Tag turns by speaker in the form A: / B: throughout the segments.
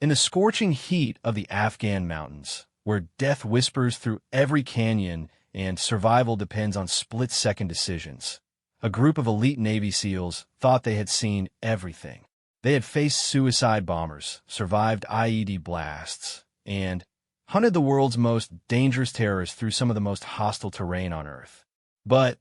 A: In the scorching heat of the Afghan mountains, where death whispers through every canyon and survival depends on split-second decisions, a group of elite Navy SEALs thought they had seen everything. They had faced suicide bombers, survived IED blasts, and hunted the world's most dangerous terrorists through some of the most hostile terrain on Earth. But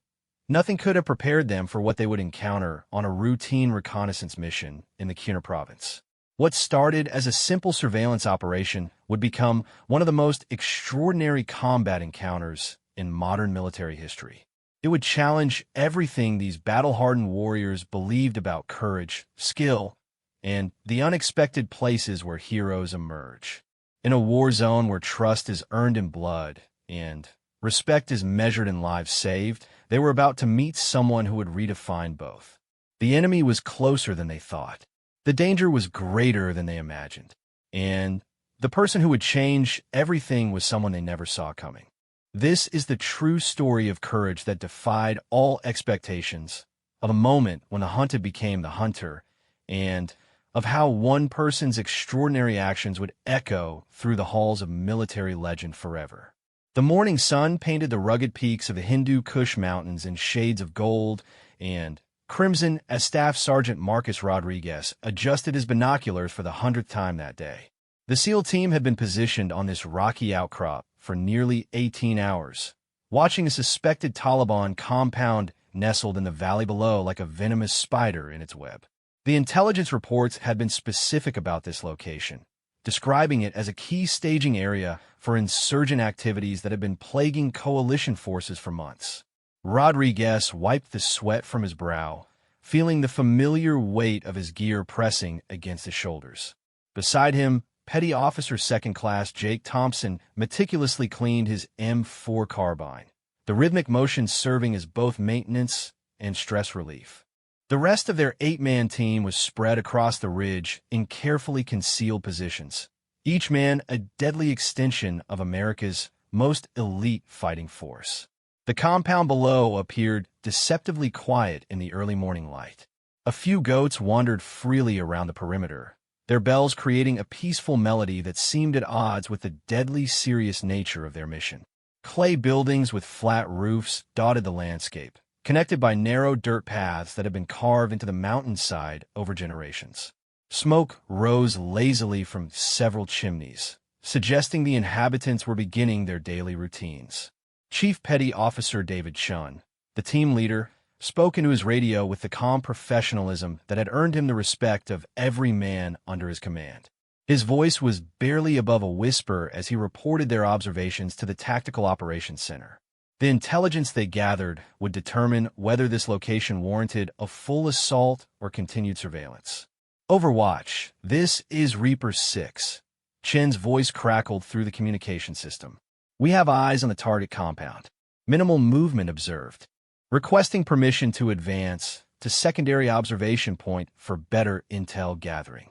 A: nothing could have prepared them for what they would encounter on a routine reconnaissance mission in the Kunar province. What started as a simple surveillance operation would become one of the most extraordinary combat encounters in modern military history. It would challenge everything these battle-hardened warriors believed about courage, skill, and the unexpected places where heroes emerge. In a war zone where trust is earned in blood and respect is measured in lives saved, they were about to meet someone who would redefine both. The enemy was closer than they thought. The danger was greater than they imagined. And the person who would change everything was someone they never saw coming. This is the true story of courage that defied all expectations, of a moment when the hunted became the hunter, and of how one person's extraordinary actions would echo through the halls of military legend forever. The morning sun painted the rugged peaks of the Hindu Kush Mountains in shades of gold and crimson as Staff Sergeant Marcus Rodriguez adjusted his binoculars for the 100th time that day. The SEAL team had been positioned on this rocky outcrop for nearly 18 hours, watching a suspected Taliban compound nestled in the valley below like a venomous spider in its web. The intelligence reports had been specific about this location, describing it as a key staging area for insurgent activities that had been plaguing coalition forces for months. Rodriguez wiped the sweat from his brow, feeling the familiar weight of his gear pressing against his shoulders. Beside him, Petty Officer Second Class Jake Thompson meticulously cleaned his M4 carbine, the rhythmic motion serving as both maintenance and stress relief. The rest of their 8-man team was spread across the ridge in carefully concealed positions, each man a deadly extension of America's most elite fighting force. The compound below appeared deceptively quiet in the early morning light. A few goats wandered freely around the perimeter, their bells creating a peaceful melody that seemed at odds with the deadly serious nature of their mission. Clay buildings with flat roofs dotted the landscape, connected by narrow dirt paths that had been carved into the mountainside over generations. Smoke rose lazily from several chimneys, suggesting the inhabitants were beginning their daily routines. Chief Petty Officer David Chun, the team leader, spoke into his radio with the calm professionalism that had earned him the respect of every man under his command. His voice was barely above a whisper as he reported their observations to the Tactical Operations Center. The intelligence they gathered would determine whether this location warranted a full assault or continued surveillance. Overwatch, this is Reaper 6. Chen's voice crackled through the communication system. We have eyes on the target compound. Minimal movement observed. Requesting permission to advance to secondary observation point for better intel gathering.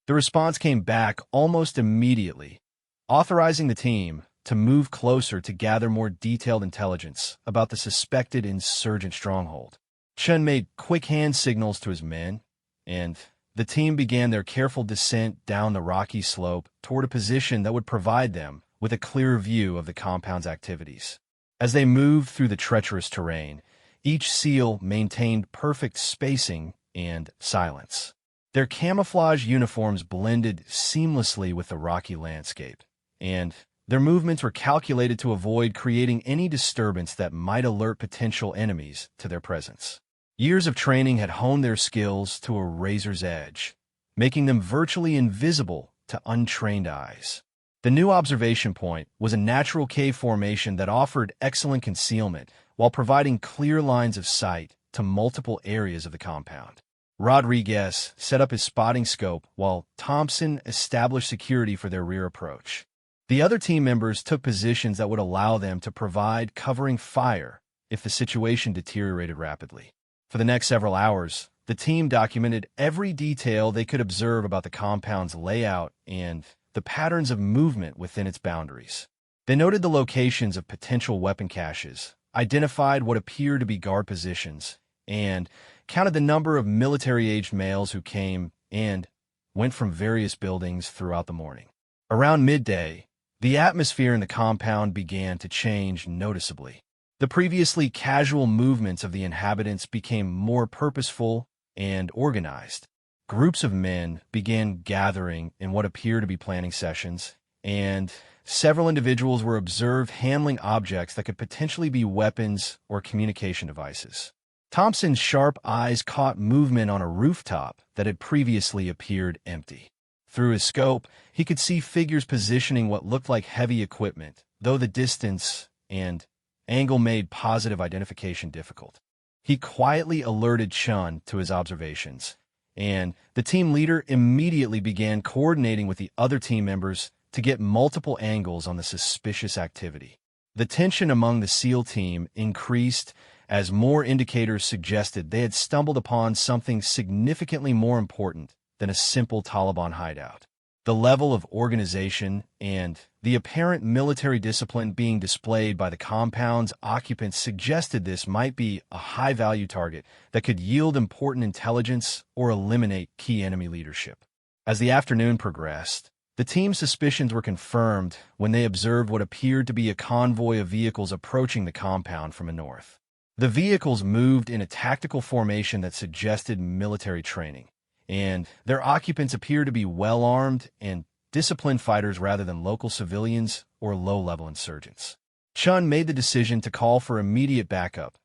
A: The response came back almost immediately, authorizing the team to move closer to gather more detailed intelligence about the suspected insurgent stronghold. Chen made quick hand signals to his men, and the team began their careful descent down the rocky slope toward a position that would provide them with a clearer view of the compound's activities. As they moved through the treacherous terrain, each SEAL maintained perfect spacing and silence. Their camouflage uniforms blended seamlessly with the rocky landscape, and their movements were calculated to avoid creating any disturbance that might alert potential enemies to their presence. Years of training had honed their skills to a razor's edge, making them virtually invisible to untrained eyes. The new observation point was a natural cave formation that offered excellent concealment while providing clear lines of sight to multiple areas of the compound. Rodriguez set up his spotting scope while Thompson established security for their rear approach. The other team members took positions that would allow them to provide covering fire if the situation deteriorated rapidly. For the next several hours, the team documented every detail they could observe about the compound's layout and the patterns of movement within its boundaries. They noted the locations of potential weapon caches, identified what appeared to be guard positions, and counted the number of military-aged males who came and went from various buildings throughout the morning. Around midday, the atmosphere in the compound began to change noticeably. The previously casual movements of the inhabitants became more purposeful and organized. Groups of men began gathering in what appeared to be planning sessions, and several individuals were observed handling objects that could potentially be weapons or communication devices. Thompson's sharp eyes caught movement on a rooftop that had previously appeared empty. Through his scope, he could see figures positioning what looked like heavy equipment, though the distance and angle made positive identification difficult. He quietly alerted Chun to his observations, and the team leader immediately began coordinating with the other team members to get multiple angles on the suspicious activity. The tension among the SEAL team increased as more indicators suggested they had stumbled upon something significantly more important than a simple Taliban hideout. The level of organization and the apparent military discipline being displayed by the compound's occupants suggested this might be a high-value target that could yield important intelligence or eliminate key enemy leadership. As the afternoon progressed, the team's suspicions were confirmed when they observed what appeared to be a convoy of vehicles approaching the compound from the north. The vehicles moved in a tactical formation that suggested military training, and their occupants appeared to be well-armed and disciplined fighters rather than local civilians or low-level insurgents. Chun made the decision to call for immediate backup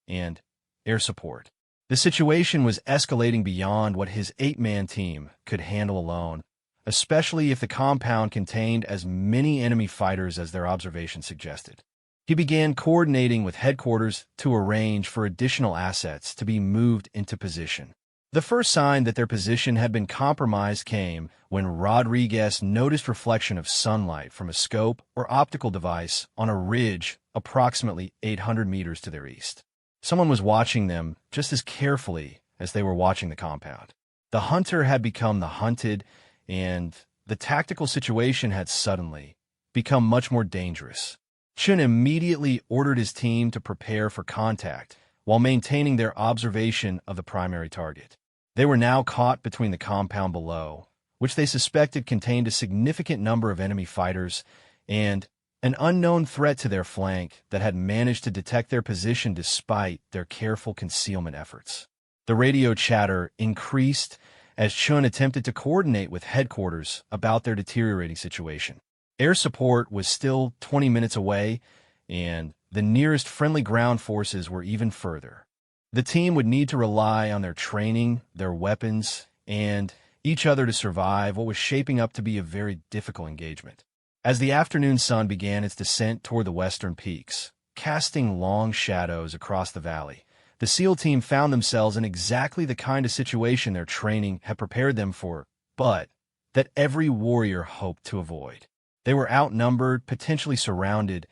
A: and air support. The situation was escalating beyond what his 8-man team could handle alone, especially if the compound contained as many enemy fighters as their observations suggested. He began coordinating with headquarters to arrange for additional assets to be moved into position. The first sign that their position had been compromised came when Rodriguez noticed reflection of sunlight from a scope or optical device on a ridge approximately 800 meters to their east. Someone was watching them just as carefully as they were watching the compound. The hunter had become the hunted, and the tactical situation had suddenly become much more dangerous. Chun immediately ordered his team to prepare for contact while maintaining their observation of the primary target. They were now caught between the compound below, which they suspected contained a significant number of enemy fighters, and an unknown threat to their flank that had managed to detect their position despite their careful concealment efforts. The radio chatter increased as Chun attempted to coordinate with headquarters about their deteriorating situation. Air support was still 20 minutes away, and the nearest friendly ground forces were even further. The team would need to rely on their training, their weapons, and each other to survive what was shaping up to be a very difficult engagement. As the afternoon sun began its descent toward the western peaks, casting long shadows across the valley, the SEAL team found themselves in exactly the kind of situation their training had prepared them for, but that every warrior hoped to avoid. They were outnumbered, potentially surrounded,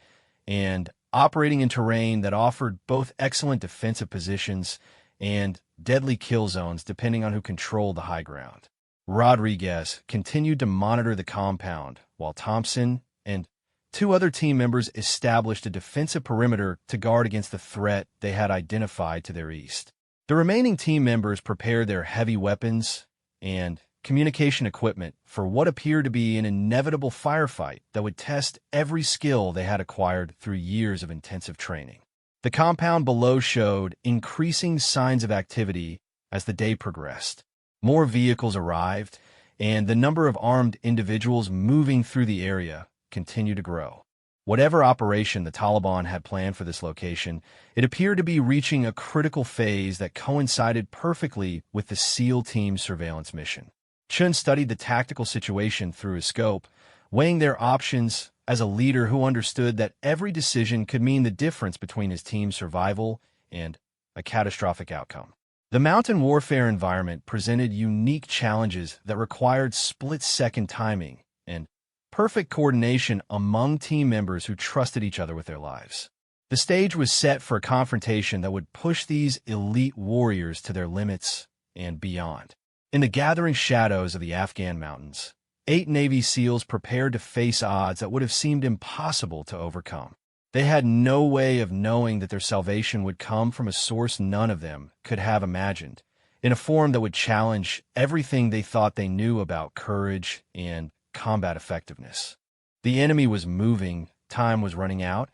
A: and operating in terrain that offered both excellent defensive positions and deadly kill zones depending on who controlled the high ground. Rodriguez continued to monitor the compound, while Thompson and 2 other team members established a defensive perimeter to guard against the threat they had identified to their east. The remaining team members prepared their heavy weapons and communication equipment for what appeared to be an inevitable firefight that would test every skill they had acquired through years of intensive training. The compound below showed increasing signs of activity as the day progressed. More vehicles arrived, and the number of armed individuals moving through the area continued to grow. Whatever operation the Taliban had planned for this location, it appeared to be reaching a critical phase that coincided perfectly with the SEAL team's surveillance mission. Chun studied the tactical situation through his scope, weighing their options as a leader who understood that every decision could mean the difference between his team's survival and a catastrophic outcome. The mountain warfare environment presented unique challenges that required split-second timing and perfect coordination among team members who trusted each other with their lives. The stage was set for a confrontation that would push these elite warriors to their limits and beyond. In the gathering shadows of the Afghan mountains, 8 Navy SEALs prepared to face odds that would have seemed impossible to overcome. They had no way of knowing that their salvation would come from a source none of them could have imagined, in a form that would challenge everything they thought they knew about courage and combat effectiveness. The enemy was moving, time was running out,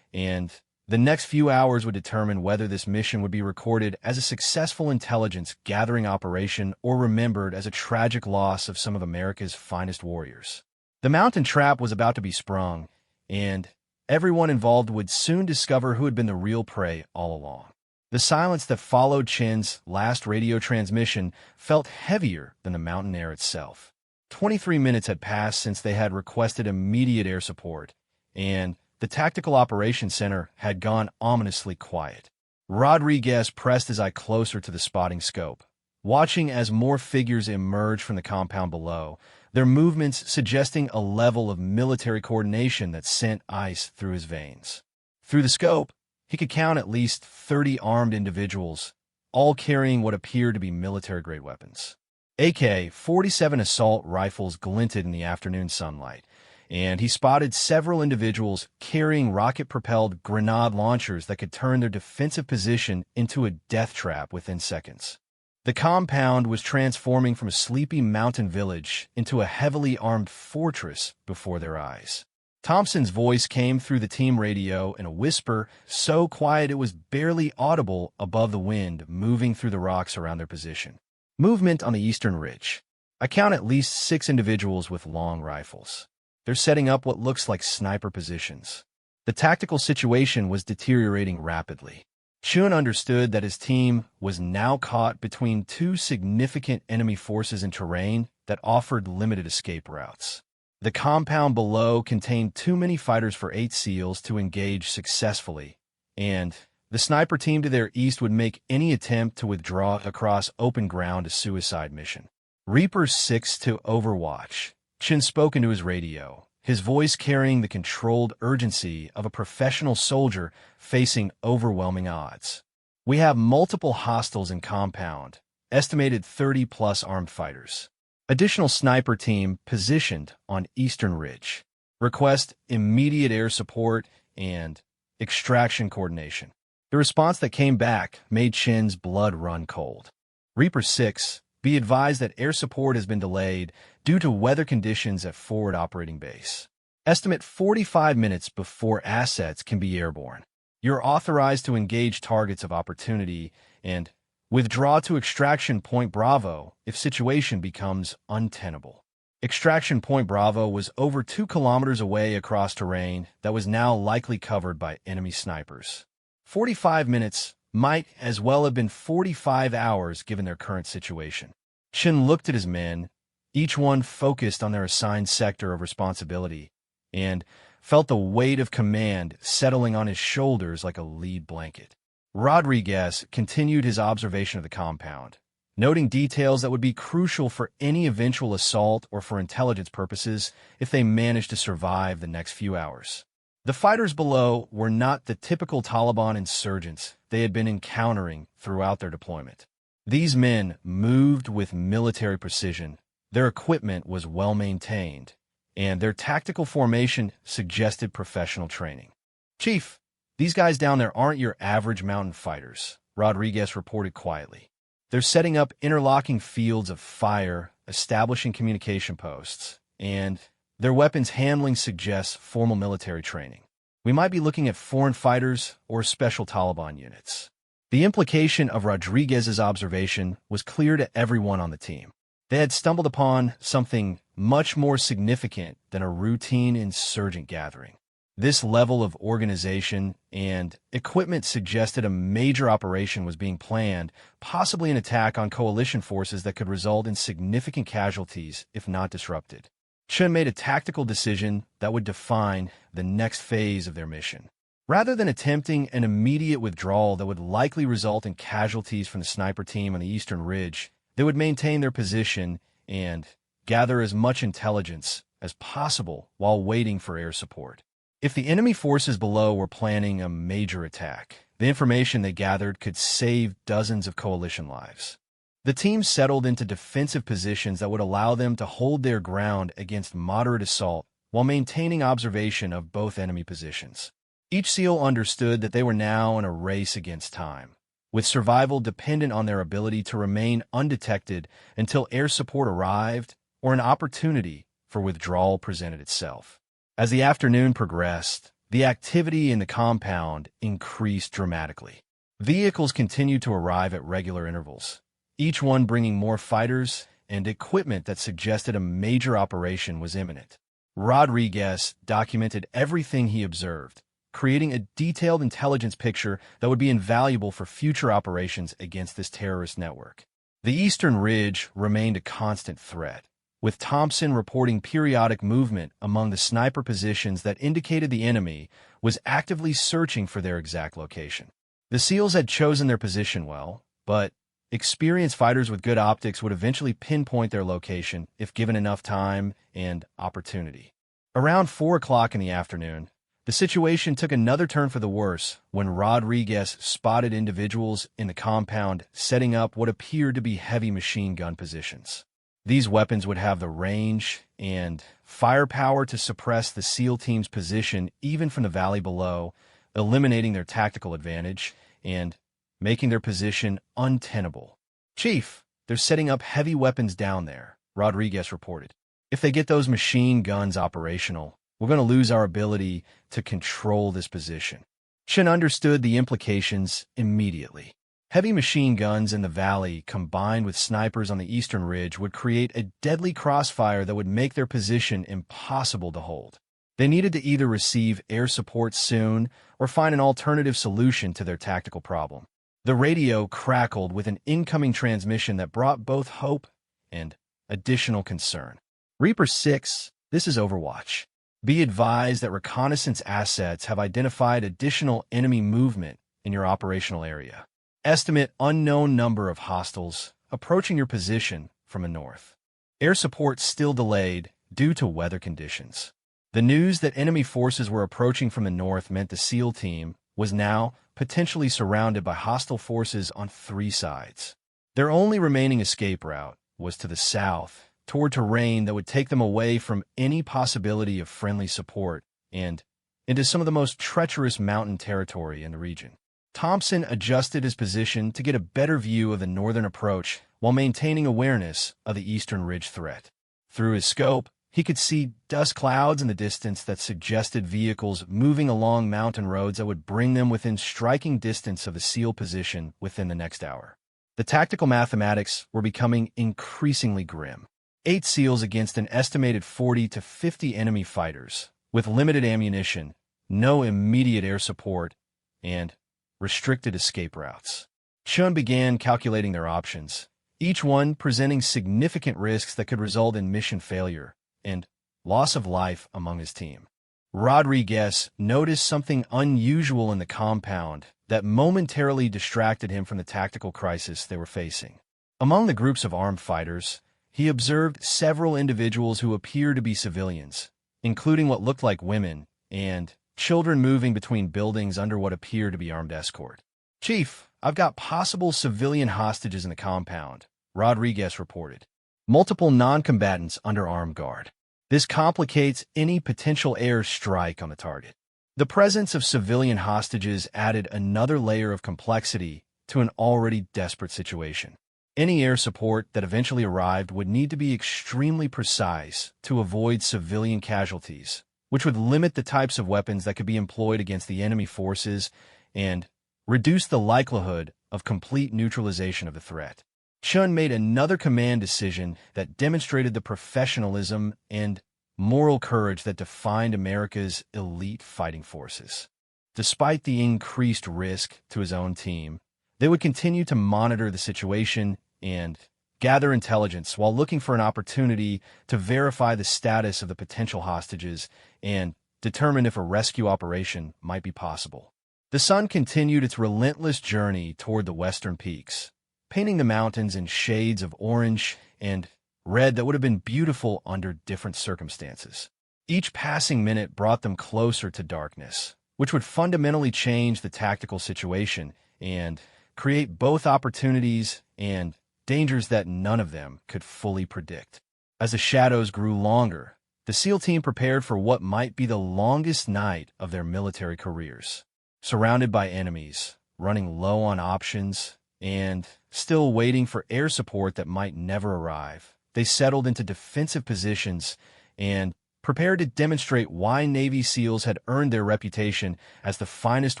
A: and the next few hours would determine whether this mission would be recorded as a successful intelligence gathering operation or remembered as a tragic loss of some of America's finest warriors. The mountain trap was about to be sprung, and everyone involved would soon discover who had been the real prey all along. The silence that followed Chin's last radio transmission felt heavier than the mountain air itself. 23 minutes had passed since they had requested immediate air support, and the Tactical Operations Center had gone ominously quiet. Rodriguez pressed his eye closer to the spotting scope, watching as more figures emerged from the compound below, their movements suggesting a level of military coordination that sent ice through his veins. Through the scope, he could count at least 30 armed individuals, all carrying what appeared to be military-grade weapons. AK-47 assault rifles glinted in the afternoon sunlight, and he spotted several individuals carrying rocket-propelled grenade launchers that could turn their defensive position into a death trap within seconds. The compound was transforming from a sleepy mountain village into a heavily armed fortress before their eyes. Thompson's voice came through the team radio in a whisper so quiet it was barely audible above the wind moving through the rocks around their position. Movement on the eastern ridge. I count at least 6 individuals with long rifles. They're setting up what looks like sniper positions. The tactical situation was deteriorating rapidly. Chun understood that his team was now caught between 2 significant enemy forces in terrain that offered limited escape routes. The compound below contained too many fighters for 8 SEALs to engage successfully, and the sniper team to their east would make any attempt to withdraw across open ground a suicide mission. Reaper 6 to Overwatch. Chun spoke into his radio, his voice carrying the controlled urgency of a professional soldier facing overwhelming odds. We have multiple hostiles in compound, estimated 30-plus armed fighters. Additional sniper team positioned on eastern ridge. Request immediate air support and extraction coordination. The response that came back made Chin's blood run cold. Reaper 6, be advised that air support has been delayed due to weather conditions at forward operating base. Estimate 45 minutes before assets can be airborne. You're authorized to engage targets of opportunity and withdraw to Extraction Point Bravo if situation becomes untenable. Extraction Point Bravo was over 2 kilometers away across terrain that was now likely covered by enemy snipers. 45 minutes might as well have been 45 hours given their current situation. Chin looked at his men, each one focused on their assigned sector of responsibility, and felt the weight of command settling on his shoulders like a lead blanket. Rodriguez continued his observation of the compound, noting details that would be crucial for any eventual assault or for intelligence purposes if they managed to survive the next few hours. The fighters below were not the typical Taliban insurgents they had been encountering throughout their deployment. These men moved with military precision, their equipment was well maintained, and their tactical formation suggested professional training. "Chief, these guys down there aren't your average mountain fighters," Rodriguez reported quietly. "They're setting up interlocking fields of fire, establishing communication posts, and their weapons handling suggests formal military training. We might be looking at foreign fighters or special Taliban units." The implication of Rodriguez's observation was clear to everyone on the team. They had stumbled upon something much more significant than a routine insurgent gathering. This level of organization and equipment suggested a major operation was being planned, possibly an attack on coalition forces that could result in significant casualties if not disrupted. Chun made a tactical decision that would define the next phase of their mission. Rather than attempting an immediate withdrawal that would likely result in casualties from the sniper team on the eastern ridge, they would maintain their position and gather as much intelligence as possible while waiting for air support. If the enemy forces below were planning a major attack, the information they gathered could save dozens of coalition lives. The team settled into defensive positions that would allow them to hold their ground against moderate assault while maintaining observation of both enemy positions. Each SEAL understood that they were now in a race against time. with survival dependent on their ability to remain undetected until air support arrived or an opportunity for withdrawal presented itself. As the afternoon progressed, the activity in the compound increased dramatically. Vehicles continued to arrive at regular intervals, each one bringing more fighters and equipment that suggested a major operation was imminent. Rodriguez documented everything he observed, creating a detailed intelligence picture that would be invaluable for future operations against this terrorist network. The Eastern Ridge remained a constant threat, with Thompson reporting periodic movement among the sniper positions that indicated the enemy was actively searching for their exact location. The SEALs had chosen their position well, but experienced fighters with good optics would eventually pinpoint their location if given enough time and opportunity. Around 4 o'clock in the afternoon, the situation took another turn for the worse when Rodriguez spotted individuals in the compound setting up what appeared to be heavy machine gun positions. These weapons would have the range and firepower to suppress the SEAL team's position even from the valley below, eliminating their tactical advantage and making their position untenable. "Chief, they're setting up heavy weapons down there," Rodriguez reported. "If they get those machine guns operational, we're going to lose our ability to control this position." Chen understood the implications immediately. Heavy machine guns in the valley combined with snipers on the Eastern Ridge would create a deadly crossfire that would make their position impossible to hold. They needed to either receive air support soon or find an alternative solution to their tactical problem. The radio crackled with an incoming transmission that brought both hope and additional concern. "Reaper 6, this is Overwatch. Be advised that reconnaissance assets have identified additional enemy movement in your operational area. Estimate unknown number of hostiles approaching your position from the north. Air support still delayed due to weather conditions." The news that enemy forces were approaching from the north meant the SEAL team was now potentially surrounded by hostile forces on 3 sides. Their only remaining escape route was to the south, toward terrain that would take them away from any possibility of friendly support and into some of the most treacherous mountain territory in the region. Thompson adjusted his position to get a better view of the northern approach while maintaining awareness of the Eastern Ridge threat. Through his scope, he could see dust clouds in the distance that suggested vehicles moving along mountain roads that would bring them within striking distance of the SEAL position within the next hour. The tactical mathematics were becoming increasingly grim. 8 SEALs against an estimated 40 to 50 enemy fighters, with limited ammunition, no immediate air support, and restricted escape routes. Chun began calculating their options, each one presenting significant risks that could result in mission failure and loss of life among his team. Rodriguez noticed something unusual in the compound that momentarily distracted him from the tactical crisis they were facing. Among the groups of armed fighters, he observed several individuals who appeared to be civilians, including what looked like women and children moving between buildings under what appeared to be armed escort. "Chief, I've got possible civilian hostages in the compound," Rodriguez reported. "Multiple non-combatants under armed guard. This complicates any potential air strike on the target." The presence of civilian hostages added another layer of complexity to an already desperate situation. Any air support that eventually arrived would need to be extremely precise to avoid civilian casualties, which would limit the types of weapons that could be employed against the enemy forces and reduce the likelihood of complete neutralization of the threat. Chun made another command decision that demonstrated the professionalism and moral courage that defined America's elite fighting forces. Despite the increased risk to his own team, they would continue to monitor the situation and gather intelligence while looking for an opportunity to verify the status of the potential hostages and determine if a rescue operation might be possible. The sun continued its relentless journey toward the western peaks, painting the mountains in shades of orange and red that would have been beautiful under different circumstances. Each passing minute brought them closer to darkness, which would fundamentally change the tactical situation and create both opportunities and dangers that none of them could fully predict. As the shadows grew longer, the SEAL team prepared for what might be the longest night of their military careers. Surrounded by enemies, running low on options, and still waiting for air support that might never arrive. They settled into defensive positions and prepared to demonstrate why Navy SEALs had earned their reputation as the finest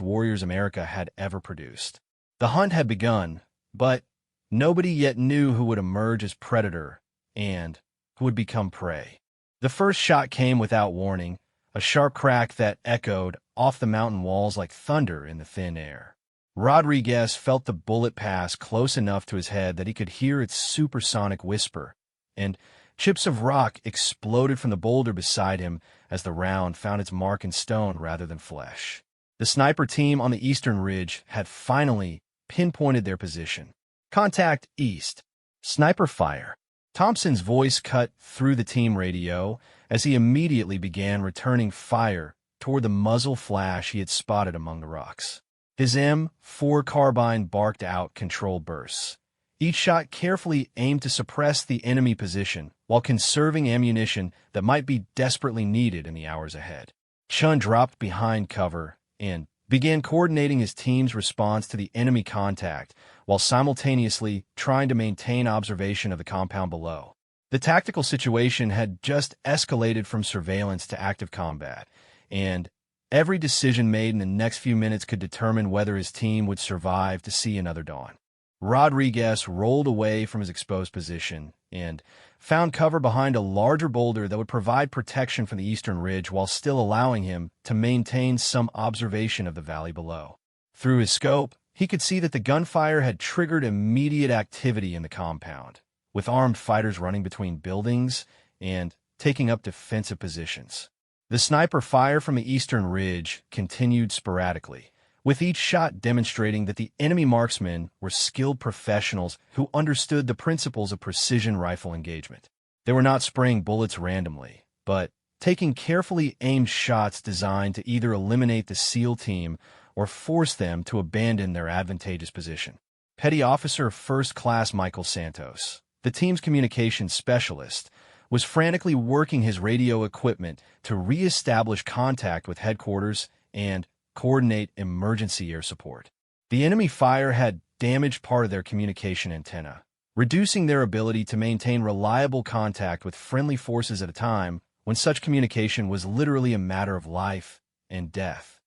A: warriors America had ever produced. The hunt had begun, but nobody yet knew who would emerge as predator and who would become prey. The first shot came without warning, a sharp crack that echoed off the mountain walls like thunder in the thin air. Rodriguez felt the bullet pass close enough to his head that he could hear its supersonic whisper, and chips of rock exploded from the boulder beside him as the round found its mark in stone rather than flesh. The sniper team on the eastern ridge had finally pinpointed their position. "Contact east. Sniper fire." Thompson's voice cut through the team radio as he immediately began returning fire toward the muzzle flash he had spotted among the rocks. His M4 carbine barked out controlled bursts, each shot carefully aimed to suppress the enemy position while conserving ammunition that might be desperately needed in the hours ahead. Chun dropped behind cover and began coordinating his team's response to the enemy contact while simultaneously trying to maintain observation of the compound below. The tactical situation had just escalated from surveillance to active combat, and every decision made in the next few minutes could determine whether his team would survive to see another dawn. Rodriguez rolled away from his exposed position and found cover behind a larger boulder that would provide protection from the eastern ridge while still allowing him to maintain some observation of the valley below. Through his scope, he could see that the gunfire had triggered immediate activity in the compound, with armed fighters running between buildings and taking up defensive positions. The sniper fire from the eastern ridge continued sporadically, with each shot demonstrating that the enemy marksmen were skilled professionals who understood the principles of precision rifle engagement. They were not spraying bullets randomly, but taking carefully aimed shots designed to either eliminate the SEAL team or force them to abandon their advantageous position. Petty Officer First Class Michael Santos, the team's communications specialist, was frantically working his radio equipment to re-establish contact with headquarters and coordinate emergency air support. The enemy fire had damaged part of their communication antenna, reducing their ability to maintain reliable contact with friendly forces at a time when such communication was literally a matter of life and death.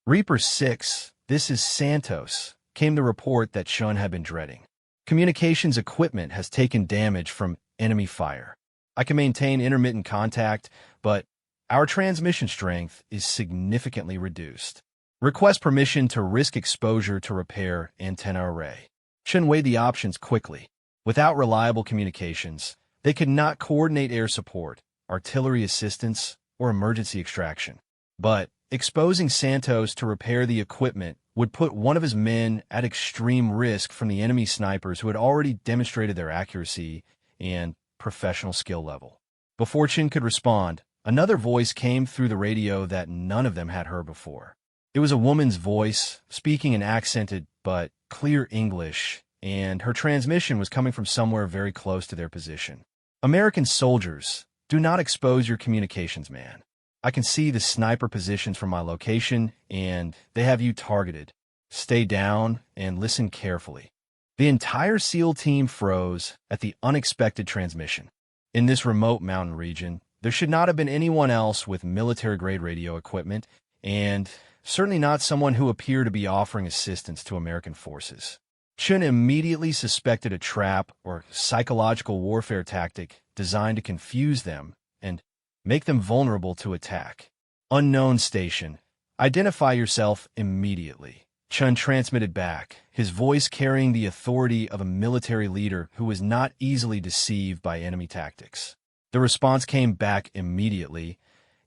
A: Reaper 6, this is Santos, came the report that Chun had been dreading. Communications equipment has taken damage from enemy fire. I can maintain intermittent contact, but our transmission strength is significantly reduced. Request permission to risk exposure to repair antenna array. Chun weighed the options quickly. Without reliable communications, they could not coordinate air support, artillery assistance, or emergency extraction. But exposing Santos to repair the equipment would put one of his men at extreme risk from the enemy snipers who had already demonstrated their accuracy and professional skill level. Before Chin could respond, another voice came through the radio that none of them had heard before. It was a woman's voice, speaking in accented but clear English, and her transmission was coming from somewhere very close to their position. "American soldiers, do not expose your communications, man. I can see the sniper positions from my location, and they have you targeted. Stay down and listen carefully." The entire SEAL team froze at the unexpected transmission. In this remote mountain region, there should not have been anyone else with military-grade radio equipment, and certainly not someone who appeared to be offering assistance to American forces. Chun immediately suspected a trap or psychological warfare tactic designed to confuse them and make them vulnerable to attack. "Unknown station. Identify yourself immediately." Chun transmitted back, his voice carrying the authority of a military leader who was not easily deceived by enemy tactics. The response came back immediately,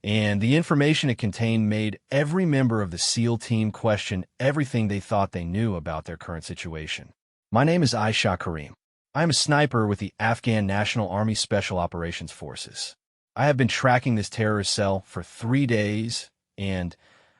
A: and the information it contained made every member of the SEAL team question everything they thought they knew about their current situation. "My name is Aisha Karim. I am a sniper with the Afghan National Army Special Operations Forces. I have been tracking this terrorist cell for 3 days, and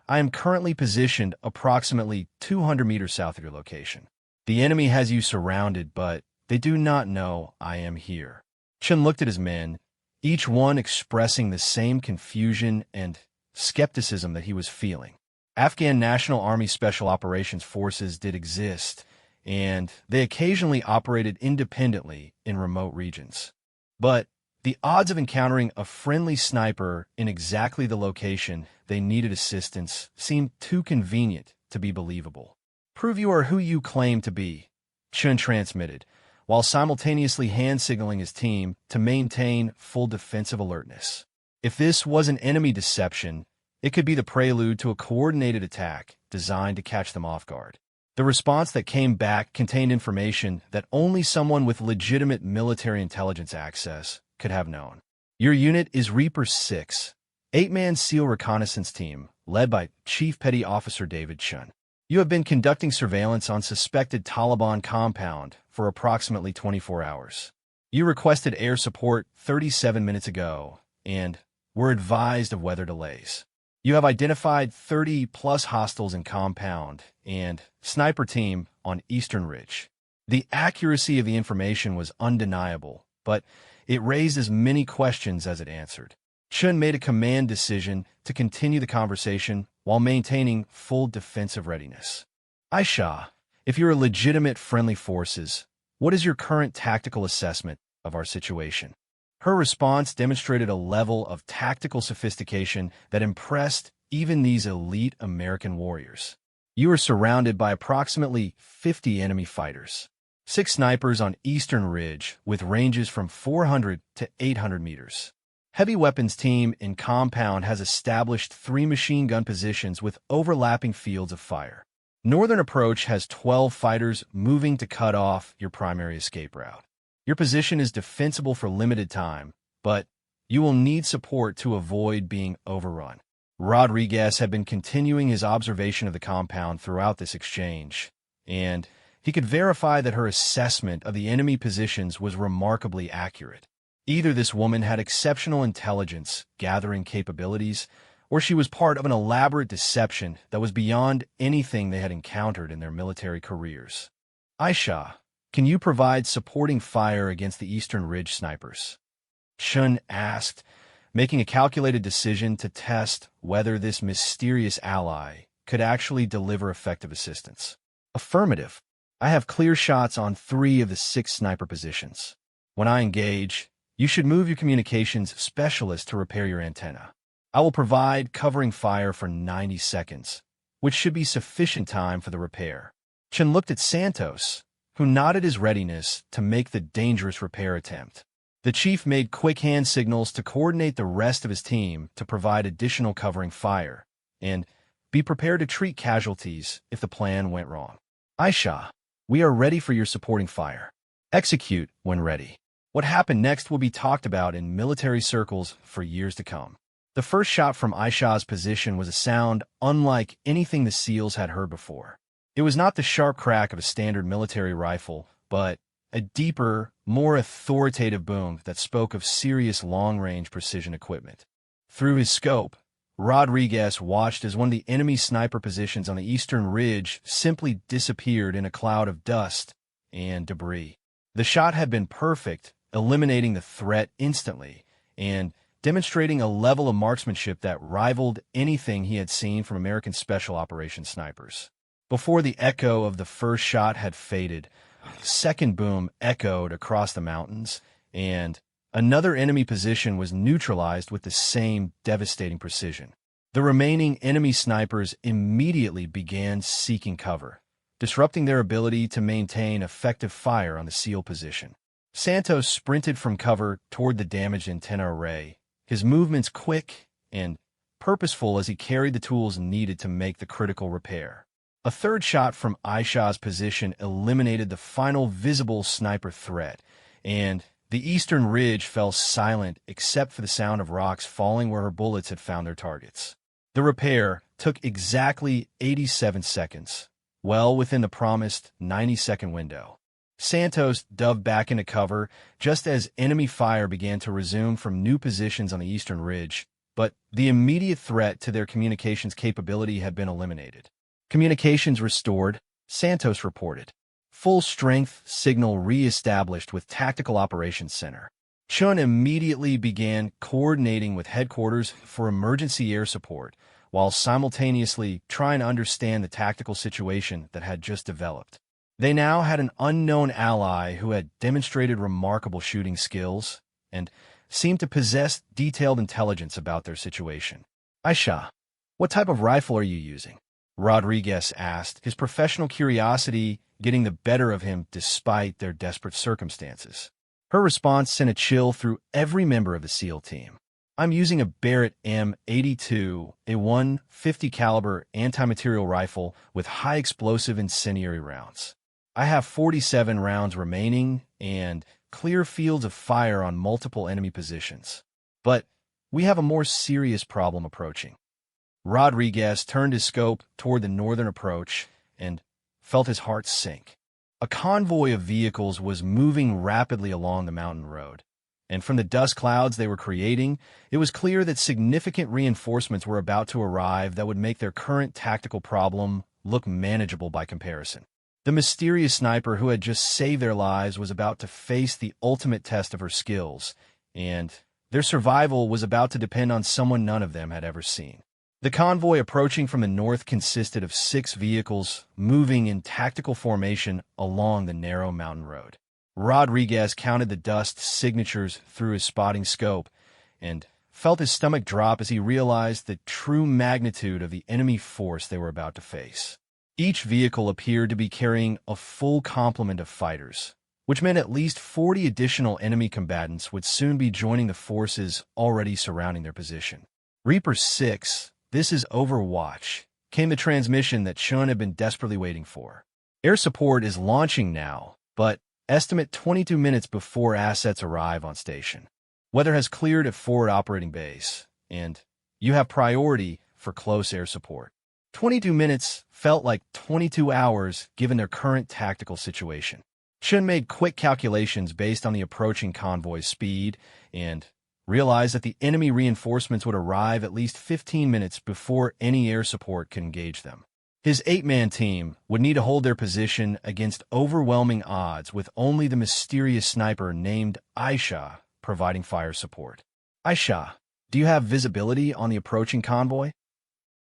A: I am currently positioned approximately 200 meters south of your location. The enemy has you surrounded, but they do not know I am here." Chun looked at his men, each one expressing the same confusion and skepticism that he was feeling. Afghan National Army Special Operations Forces did exist, and they occasionally operated independently in remote regions. But the odds of encountering a friendly sniper in exactly the location they needed assistance seemed too convenient to be believable. "Prove you are who you claim to be," Chun transmitted, while simultaneously hand-signaling his team to maintain full defensive alertness. If this was an enemy deception, it could be the prelude to a coordinated attack designed to catch them off guard. The response that came back contained information that only someone with legitimate military intelligence access could have known. "Your unit is Reaper 6, 8-man SEAL reconnaissance team, led by Chief Petty Officer David Chun. You have been conducting surveillance on suspected Taliban compound for approximately 24 hours. You requested air support 37 minutes ago and were advised of weather delays. You have identified 30-plus hostiles in compound and sniper team on Eastern Ridge." The accuracy of the information was undeniable, but it raised as many questions as it answered. Chun made a command decision to continue the conversation while maintaining full defensive readiness. "Aisha, if you're a legitimate friendly forces, what is your current tactical assessment of our situation?" Her response demonstrated a level of tactical sophistication that impressed even these elite American warriors. "You are surrounded by approximately 50 enemy fighters. 6 snipers on Eastern Ridge with ranges from 400 to 800 meters. Heavy weapons team in compound has established 3 machine gun positions with overlapping fields of fire. Northern approach has 12 fighters moving to cut off your primary escape route. Your position is defensible for limited time, but you will need support to avoid being overrun." Rodriguez had been continuing his observation of the compound throughout this exchange, and he could verify that her assessment of the enemy positions was remarkably accurate. Either this woman had exceptional intelligence gathering capabilities, or she was part of an elaborate deception that was beyond anything they had encountered in their military careers. "Aisha, can you provide supporting fire against the Eastern Ridge snipers?" Chun asked, making a calculated decision to test whether this mysterious ally could actually deliver effective assistance. "Affirmative. I have clear shots on 3 of the 6 sniper positions. When I engage, you should move your communications specialist to repair your antenna. I will provide covering fire for 90 seconds, which should be sufficient time for the repair." Chun looked at Santos, who nodded his readiness to make the dangerous repair attempt. The chief made quick hand signals to coordinate the rest of his team to provide additional covering fire, and be prepared to treat casualties if the plan went wrong. "Aisha, we are ready for your supporting fire. Execute when ready." What happened next will be talked about in military circles for years to come. The first shot from Aisha's position was a sound unlike anything the SEALs had heard before. It was not the sharp crack of a standard military rifle, but a deeper, more authoritative boom that spoke of serious long-range precision equipment. Through his scope, Rodriguez watched as one of the enemy sniper positions on the Eastern Ridge simply disappeared in a cloud of dust and debris. The shot had been perfect, eliminating the threat instantly, and demonstrating a level of marksmanship that rivaled anything he had seen from American Special Operations snipers. Before the echo of the first shot had faded, the second boom echoed across the mountains, and another enemy position was neutralized with the same devastating precision. The remaining enemy snipers immediately began seeking cover, disrupting their ability to maintain effective fire on the SEAL position. Santos sprinted from cover toward the damaged antenna array, his movements quick and purposeful as he carried the tools needed to make the critical repair. A third shot from Aisha's position eliminated the final visible sniper threat, and the Eastern Ridge fell silent except for the sound of rocks falling where her bullets had found their targets. The repair took exactly 87 seconds, well within the promised 90-second window. Santos dove back into cover just as enemy fire began to resume from new positions on the Eastern Ridge, but the immediate threat to their communications capability had been eliminated. "Communications restored," Santos reported. "Full-strength signal re-established with Tactical Operations Center." Chun immediately began coordinating with headquarters for emergency air support, while simultaneously trying to understand the tactical situation that had just developed. They now had an unknown ally who had demonstrated remarkable shooting skills and seemed to possess detailed intelligence about their situation. Aisha, what type of rifle are you using? Rodriguez asked, his professional curiosity getting the better of him despite their desperate circumstances. Her response sent a chill through every member of the SEAL team. I'm using a Barrett M82, a .150 caliber anti-material rifle with high explosive incendiary rounds. I have 47 rounds remaining and clear fields of fire on multiple enemy positions. But we have a more serious problem approaching. Rodriguez turned his scope toward the northern approach and felt his heart sink. A convoy of vehicles was moving rapidly along the mountain road, and from the dust clouds they were creating, it was clear that significant reinforcements were about to arrive that would make their current tactical problem look manageable by comparison. The mysterious sniper who had just saved their lives was about to face the ultimate test of her skills, and their survival was about to depend on someone none of them had ever seen. The convoy approaching from the north consisted of 6 vehicles moving in tactical formation along the narrow mountain road. Rodriguez counted the dust signatures through his spotting scope and felt his stomach drop as he realized the true magnitude of the enemy force they were about to face. Each vehicle appeared to be carrying a full complement of fighters, which meant at least 40 additional enemy combatants would soon be joining the forces already surrounding their position. Reaper 6, this is Overwatch, came the transmission that Chun had been desperately waiting for. Air support is launching now, but estimate 22 minutes before assets arrive on station. Weather has cleared at forward operating base, and you have priority for close air support. 22 minutes felt like 22 hours given their current tactical situation. Chun made quick calculations based on the approaching convoy's speed and realized that the enemy reinforcements would arrive at least 15 minutes before any air support could engage them. His 8-man team would need to hold their position against overwhelming odds with only the mysterious sniper named Aisha providing fire support. Aisha, do you have visibility on the approaching convoy?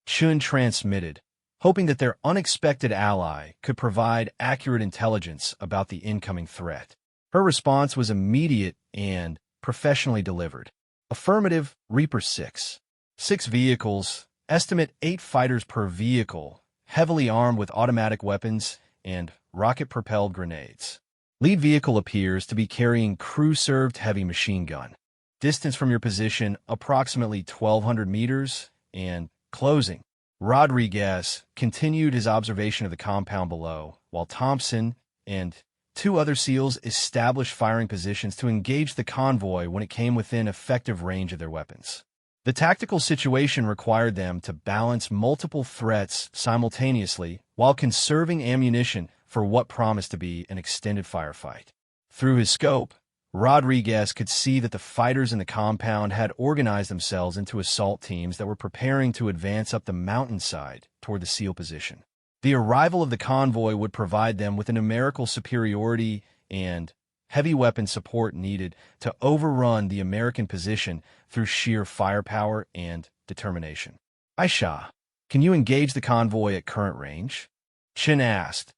A: Chun transmitted, hoping that their unexpected ally could provide accurate intelligence about the incoming threat. Her response was immediate and professionally delivered. Affirmative, Reaper 6. 6 vehicles, estimate 8 fighters per vehicle, heavily armed with automatic weapons and rocket-propelled grenades. Lead vehicle appears to be carrying crew-served heavy machine gun. Distance from your position approximately 1,200 meters and closing. Rodriguez continued his observation of the compound below, while Thompson and 2 other SEALs established firing positions to engage the convoy when it came within effective range of their weapons. The tactical situation required them to balance multiple threats simultaneously while conserving ammunition for what promised to be an extended firefight. Through his scope, Rodriguez could see that the fighters in the compound had organized themselves into assault teams that were preparing to advance up the mountainside toward the SEAL position. The arrival of the convoy would provide them with a numerical superiority and heavy weapon support needed to overrun the American position through sheer firepower and determination. Aisha, can you engage the convoy at current range? Chin asked,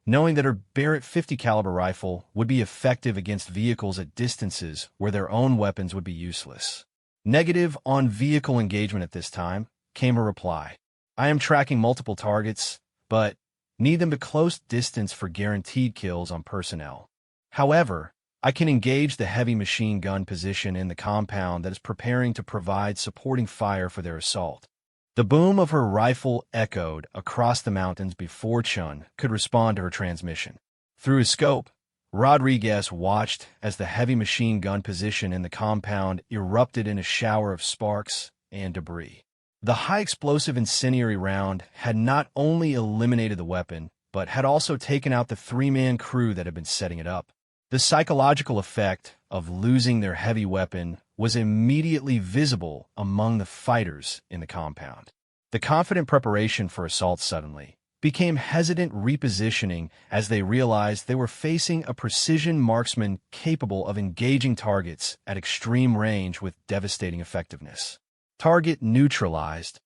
A: knowing that her Barrett .50 caliber rifle would be effective against vehicles at distances where their own weapons would be useless. Negative on vehicle engagement at this time, came a reply. I am tracking multiple targets, but need them to close distance for guaranteed kills on personnel. However, I can engage the heavy machine gun position in the compound that is preparing to provide supporting fire for their assault. The boom of her rifle echoed across the mountains before Chun could respond to her transmission. Through his scope, Rodriguez watched as the heavy machine gun position in the compound erupted in a shower of sparks and debris. The high-explosive incendiary round had not only eliminated the weapon, but had also taken out the 3-man crew that had been setting it up. The psychological effect of losing their heavy weapon was immediately visible among the fighters in the compound. The confident preparation for assault suddenly became hesitant repositioning as they realized they were facing a precision marksman capable of engaging targets at extreme range with devastating effectiveness. Target neutralized.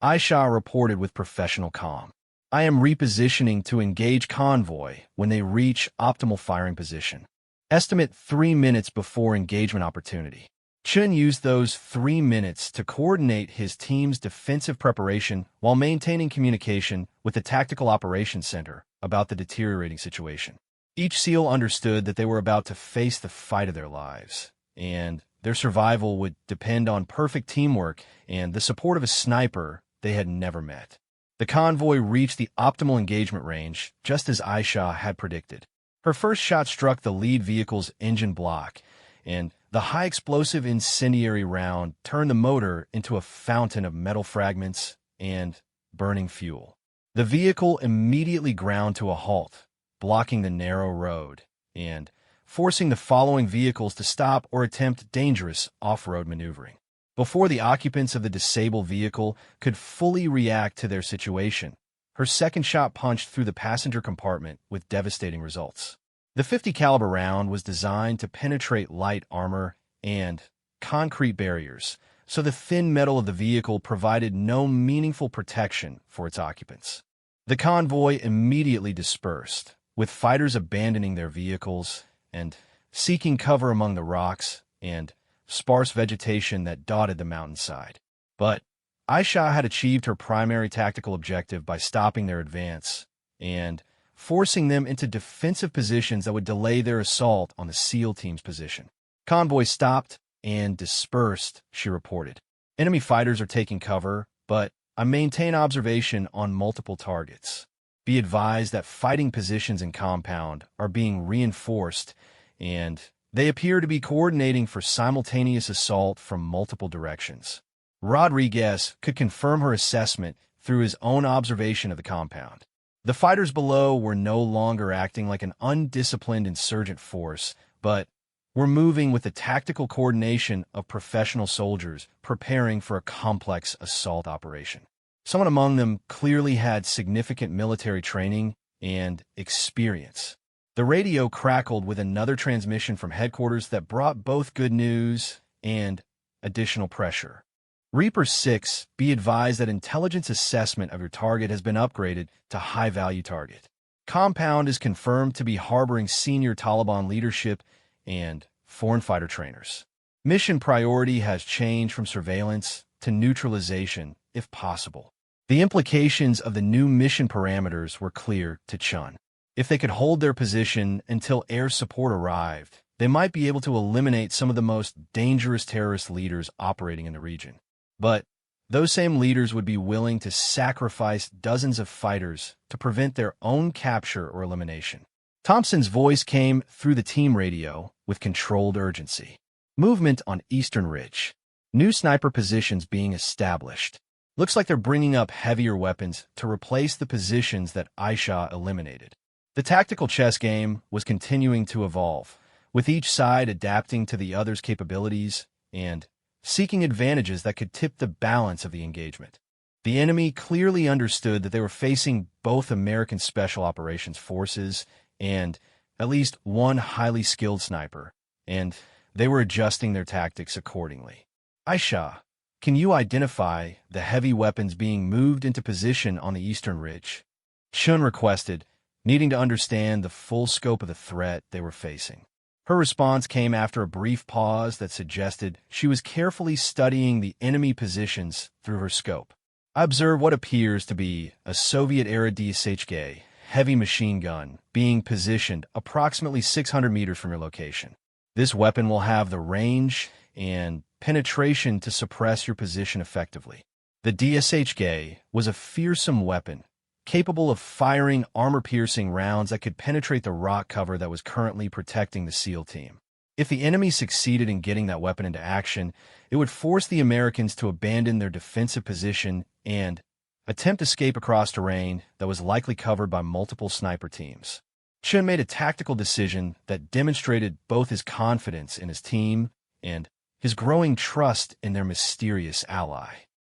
A: Aisha reported with professional calm. I am repositioning to engage convoy when they reach optimal firing position. Estimate 3 minutes before engagement opportunity. Chun used those 3 minutes to coordinate his team's defensive preparation while maintaining communication with the Tactical Operations Center about the deteriorating situation. Each SEAL understood that they were about to face the fight of their lives, and their survival would depend on perfect teamwork and the support of a sniper they had never met. The convoy reached the optimal engagement range, just as Aisha had predicted. Her first shot struck the lead vehicle's engine block, and the high-explosive incendiary round turned the motor into a fountain of metal fragments and burning fuel. The vehicle immediately ground to a halt, blocking the narrow road and forcing the following vehicles to stop or attempt dangerous off-road maneuvering. Before the occupants of the disabled vehicle could fully react to their situation, her second shot punched through the passenger compartment with devastating results. The .50 caliber round was designed to penetrate light armor and concrete barriers, so the thin metal of the vehicle provided no meaningful protection for its occupants. The convoy immediately dispersed, with fighters abandoning their vehicles and seeking cover among the rocks and sparse vegetation that dotted the mountainside. But Aisha had achieved her primary tactical objective by stopping their advance and forcing them into defensive positions that would delay their assault on the SEAL team's position. Convoy stopped and dispersed, she reported. Enemy fighters are taking cover, but I maintain observation on multiple targets. Be advised that fighting positions in compound are being reinforced, and they appear to be coordinating for simultaneous assault from multiple directions. Rodriguez could confirm her assessment through his own observation of the compound. The fighters below were no longer acting like an undisciplined insurgent force, but were moving with the tactical coordination of professional soldiers preparing for a complex assault operation. Someone among them clearly had significant military training and experience. The radio crackled with another transmission from headquarters that brought both good news and additional pressure. Reaper 6, be advised that intelligence assessment of your target has been upgraded to high-value target. Compound is confirmed to be harboring senior Taliban leadership and foreign fighter trainers. Mission priority has changed from surveillance to neutralization, if possible. The implications of the new mission parameters were clear to Chun. If they could hold their position until air support arrived, they might be able to eliminate some of the most dangerous terrorist leaders operating in the region. But those same leaders would be willing to sacrifice dozens of fighters to prevent their own capture or elimination. Thompson's voice came through the team radio with controlled urgency. Movement on Eastern Ridge. New sniper positions being established. Looks like they're bringing up heavier weapons to replace the positions that Aisha eliminated. The tactical chess game was continuing to evolve, with each side adapting to the other's capabilities and seeking advantages that could tip the balance of the engagement. The enemy clearly understood that they were facing both American Special Operations Forces and at least one highly skilled sniper, and they were adjusting their tactics accordingly. Aisha, can you identify the heavy weapons being moved into position on the Eastern Ridge? Chun requested, needing to understand the full scope of the threat they were facing. Her response came after a brief pause that suggested she was carefully studying the enemy positions through her scope. I observe what appears to be a Soviet-era DSHK heavy machine gun being positioned approximately 600 meters from your location. This weapon will have the range and penetration to suppress your position effectively. The DSHK was a fearsome weapon, capable of firing armor-piercing rounds that could penetrate the rock cover that was currently protecting the SEAL team. If the enemy succeeded in getting that weapon into action, it would force the Americans to abandon their defensive position and attempt escape across terrain that was likely covered by multiple sniper teams. Chun made a tactical decision that demonstrated both his confidence in his team and his growing trust in their mysterious ally.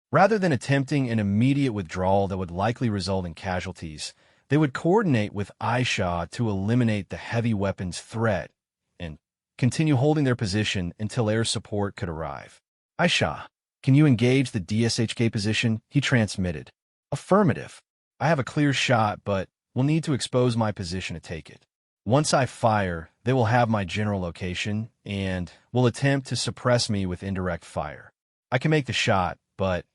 A: Rather than attempting an immediate withdrawal that would likely result in casualties, they would coordinate with Aisha to eliminate the heavy weapons threat and continue holding their position until air support could arrive. Aisha, Can you engage the DSHK position? He transmitted. Affirmative. I have a clear shot, but will need to expose my position to take it. Once I fire, they will have my general location and will attempt to suppress me with indirect fire. I can make the shot, but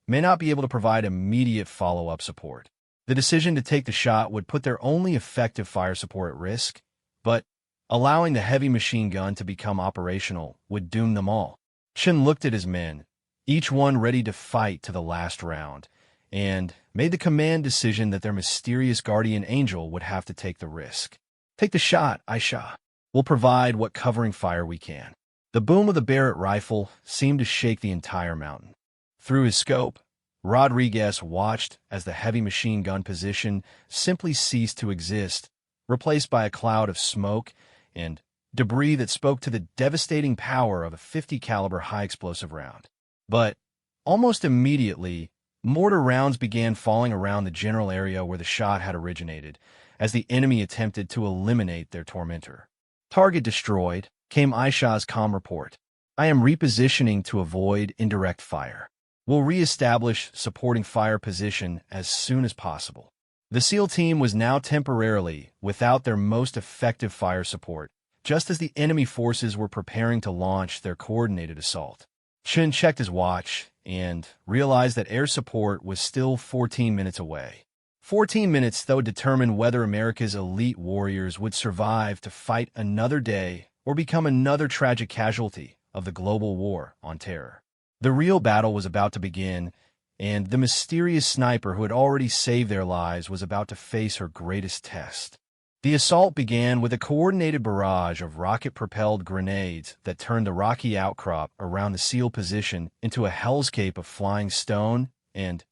A: may not be able to provide immediate follow-up support. The decision to take the shot would put their only effective fire support at risk, but allowing the heavy machine gun to become operational would doom them all. Chen looked at his men, each one ready to fight to the last round, and made the command decision that their mysterious guardian angel would have to take the risk. Take the shot, Aisha. We'll provide what covering fire we can. The boom of the Barrett rifle seemed to shake the entire mountain. Through his scope, Rodriguez watched as the heavy machine gun position simply ceased to exist, replaced by a cloud of smoke and debris that spoke to the devastating power of a 50 caliber high explosive round. But almost immediately, mortar rounds began falling around the general area where the shot had originated, as the enemy attempted to eliminate their tormentor. Target destroyed, came Aisha's calm report. I am repositioning to avoid indirect fire. We'll re-establish supporting fire position as soon as possible. The SEAL team was now temporarily without their most effective fire support, just as the enemy forces were preparing to launch their coordinated assault. Chen checked his watch and realized that air support was still 14 minutes away. 14 minutes, though, determined whether America's elite warriors would survive to fight another day or become another tragic casualty of the global war on terror. The real battle was about to begin, and the mysterious sniper who had already saved their lives was about to face her greatest test. The assault began with a coordinated barrage of rocket-propelled grenades that turned the rocky outcrop around the SEAL position into a hellscape of flying stone and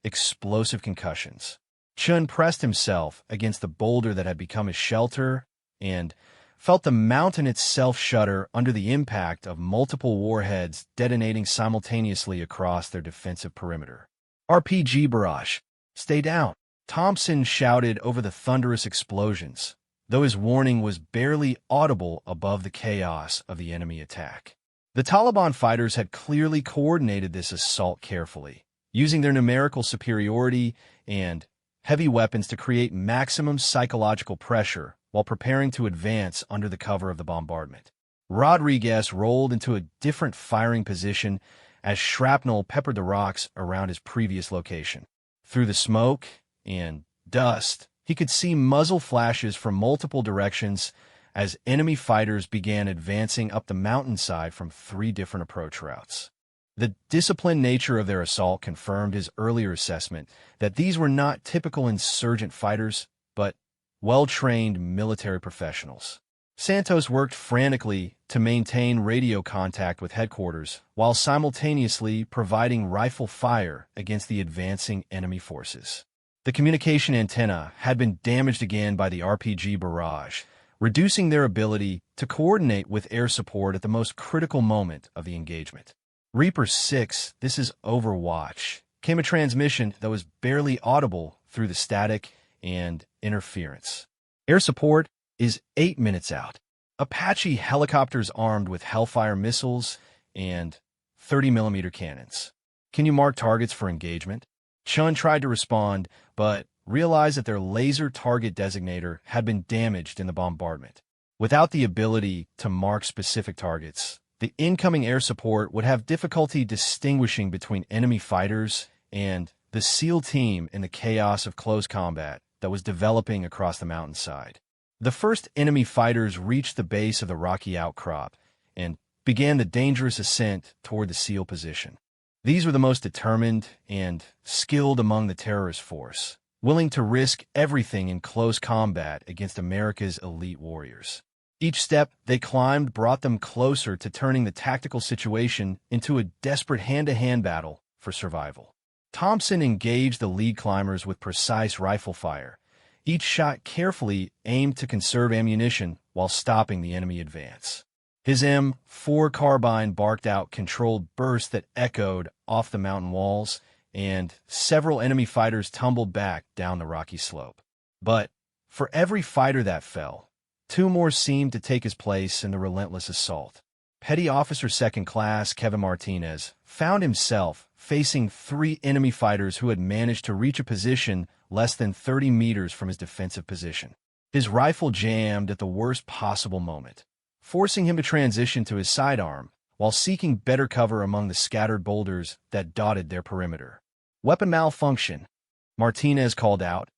A: explosive concussions. Chun pressed himself against the boulder that had become his shelter and felt the mountain itself shudder under the impact of multiple warheads detonating simultaneously across their defensive perimeter. RPG barrage. Stay down. Thompson shouted over the thunderous explosions, though his warning was barely audible above the chaos of the enemy attack. The Taliban fighters had clearly coordinated this assault carefully, using their numerical superiority and heavy weapons to create maximum psychological pressure while preparing to advance under the cover of the bombardment. Rodriguez rolled into a different firing position as shrapnel peppered the rocks around his previous location. Through the smoke and dust, he could see muzzle flashes from multiple directions as enemy fighters began advancing up the mountainside from 3 different approach routes. The disciplined nature of their assault confirmed his earlier assessment that these were not typical insurgent fighters, but well-trained military professionals. Santos worked frantically to maintain radio contact with headquarters while simultaneously providing rifle fire against the advancing enemy forces. The communication antenna had been damaged again by the RPG barrage, reducing their ability to coordinate with air support at the most critical moment of the engagement. Reaper 6, this is Overwatch, came a transmission that was barely audible through the static and interference. Air support is 8 minutes out. Apache helicopters armed with Hellfire missiles and 30mm cannons. Can you mark targets for engagement? Chun tried to respond, but realized that their laser target designator had been damaged in the bombardment. Without the ability to mark specific targets, the incoming air support would have difficulty distinguishing between enemy fighters and the SEAL team in the chaos of close combat that was developing across the mountainside. The first enemy fighters reached the base of the rocky outcrop and began the dangerous ascent toward the SEAL position. These were the most determined and skilled among the terrorist force, willing to risk everything in close combat against America's elite warriors. Each step they climbed brought them closer to turning the tactical situation into a desperate hand-to-hand battle for survival. Thompson engaged the lead climbers with precise rifle fire, each shot carefully aimed to conserve ammunition while stopping the enemy advance. His M4 carbine barked out controlled bursts that echoed off the mountain walls, and several enemy fighters tumbled back down the rocky slope. But for every fighter that fell, 2 more seemed to take his place in the relentless assault. Petty Officer Second Class Kevin Martinez found himself facing 3 enemy fighters who had managed to reach a position less than 30 meters from his defensive position. His rifle jammed at the worst possible moment, forcing him to transition to his sidearm while seeking better cover among the scattered boulders that dotted their perimeter. Weapon malfunction, Martinez called out,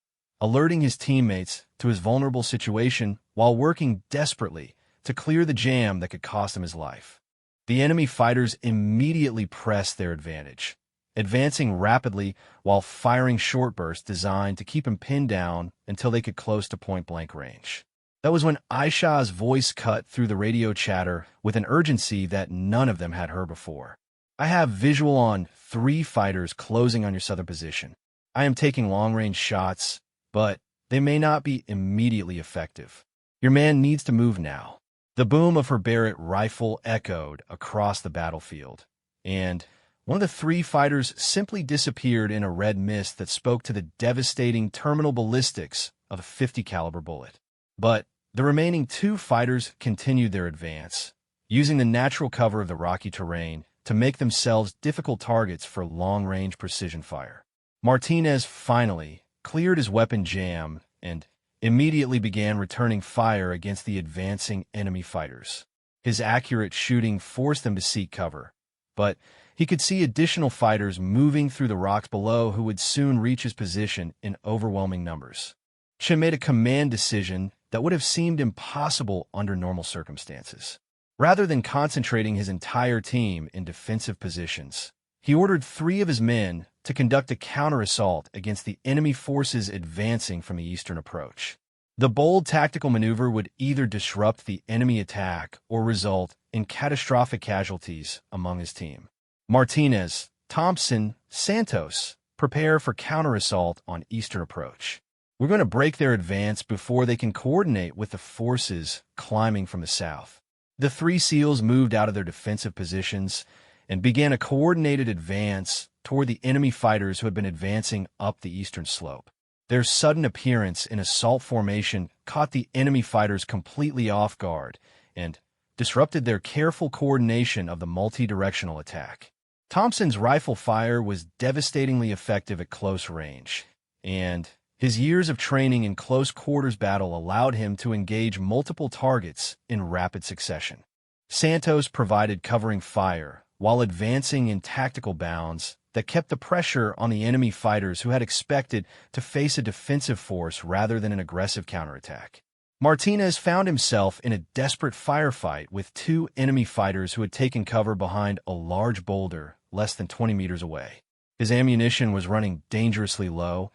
A: alerting his teammates to his vulnerable situation while working desperately to clear the jam that could cost him his life. The enemy fighters immediately pressed their advantage, advancing rapidly while firing short bursts designed to keep him pinned down until they could close to point-blank range. That was when Aisha's voice cut through the radio chatter with an urgency that none of them had heard before. I have visual on 3 fighters closing on your southern position. I am taking long-range shots, but they may not be immediately effective. Your man needs to move now. The boom of her Barrett rifle echoed across the battlefield, and one of the 3 fighters simply disappeared in a red mist that spoke to the devastating terminal ballistics of a .50 caliber bullet. But the remaining 2 fighters continued their advance, using the natural cover of the rocky terrain to make themselves difficult targets for long-range precision fire. Martinez finally cleared his weapon jam and immediately began returning fire against the advancing enemy fighters. His accurate shooting forced them to seek cover, but he could see additional fighters moving through the rocks below who would soon reach his position in overwhelming numbers. Chen made a command decision that would have seemed impossible under normal circumstances. Rather than concentrating his entire team in defensive positions, he ordered 3 of his men to conduct a counter-assault against the enemy forces advancing from the eastern approach. The bold tactical maneuver would either disrupt the enemy attack or result in catastrophic casualties among his team. Martinez, Thompson, Santos prepare for counter-assault on eastern approach. We're going to break their advance before they can coordinate with the forces climbing from the south. The 3 SEALs moved out of their defensive positions and began a coordinated advance toward the enemy fighters who had been advancing up the eastern slope. Their sudden appearance in assault formation caught the enemy fighters completely off guard and disrupted their careful coordination of the multi-directional attack. Thompson's rifle fire was devastatingly effective at close range, and his years of training in close-quarters battle allowed him to engage multiple targets in rapid succession. Santos provided covering fire while advancing in tactical bounds that kept the pressure on the enemy fighters who had expected to face a defensive force rather than an aggressive counterattack. Martinez found himself in a desperate firefight with 2 enemy fighters who had taken cover behind a large boulder less than 20 meters away. His ammunition was running dangerously low,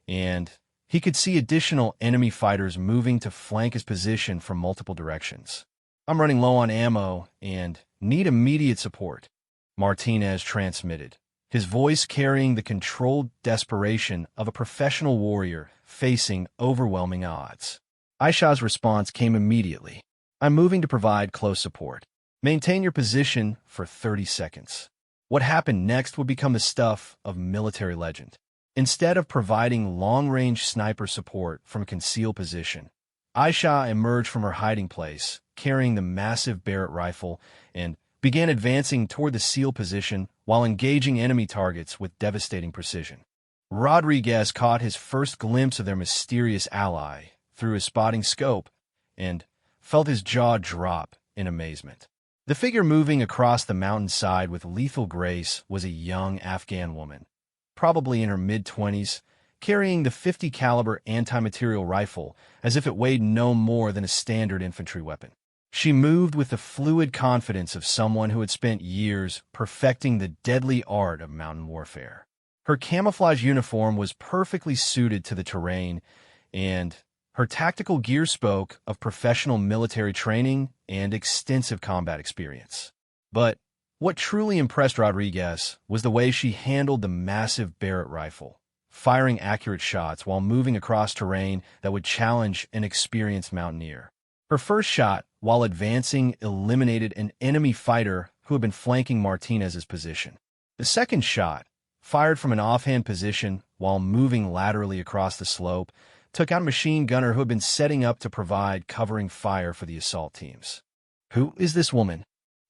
A: and he could see additional enemy fighters moving to flank his position from multiple directions. I'm running low on ammo and need immediate support, Martinez transmitted, his voice carrying the controlled desperation of a professional warrior facing overwhelming odds. Aisha's response came immediately. I'm moving to provide close support. Maintain your position for 30 seconds. What happened next would become the stuff of military legend. Instead of providing long-range sniper support from a concealed position, Aisha emerged from her hiding place, carrying the massive Barrett rifle, and began advancing toward the SEAL position while engaging enemy targets with devastating precision. Rodriguez caught his first glimpse of their mysterious ally through his spotting scope and felt his jaw drop in amazement. The figure moving across the mountainside with lethal grace was a young Afghan woman, probably in her mid-20s, carrying the .50 caliber anti-material rifle as if it weighed no more than a standard infantry weapon. She moved with the fluid confidence of someone who had spent years perfecting the deadly art of mountain warfare. Her camouflage uniform was perfectly suited to the terrain, and her tactical gear spoke of professional military training and extensive combat experience. But what truly impressed Rodriguez was the way she handled the massive Barrett rifle, firing accurate shots while moving across terrain that would challenge an experienced mountaineer. Her first shot, while advancing, eliminated an enemy fighter who had been flanking Martinez's position. The second shot, fired from an offhand position while moving laterally across the slope, took out a machine gunner who had been setting up to provide covering fire for the assault teams. Who is this woman?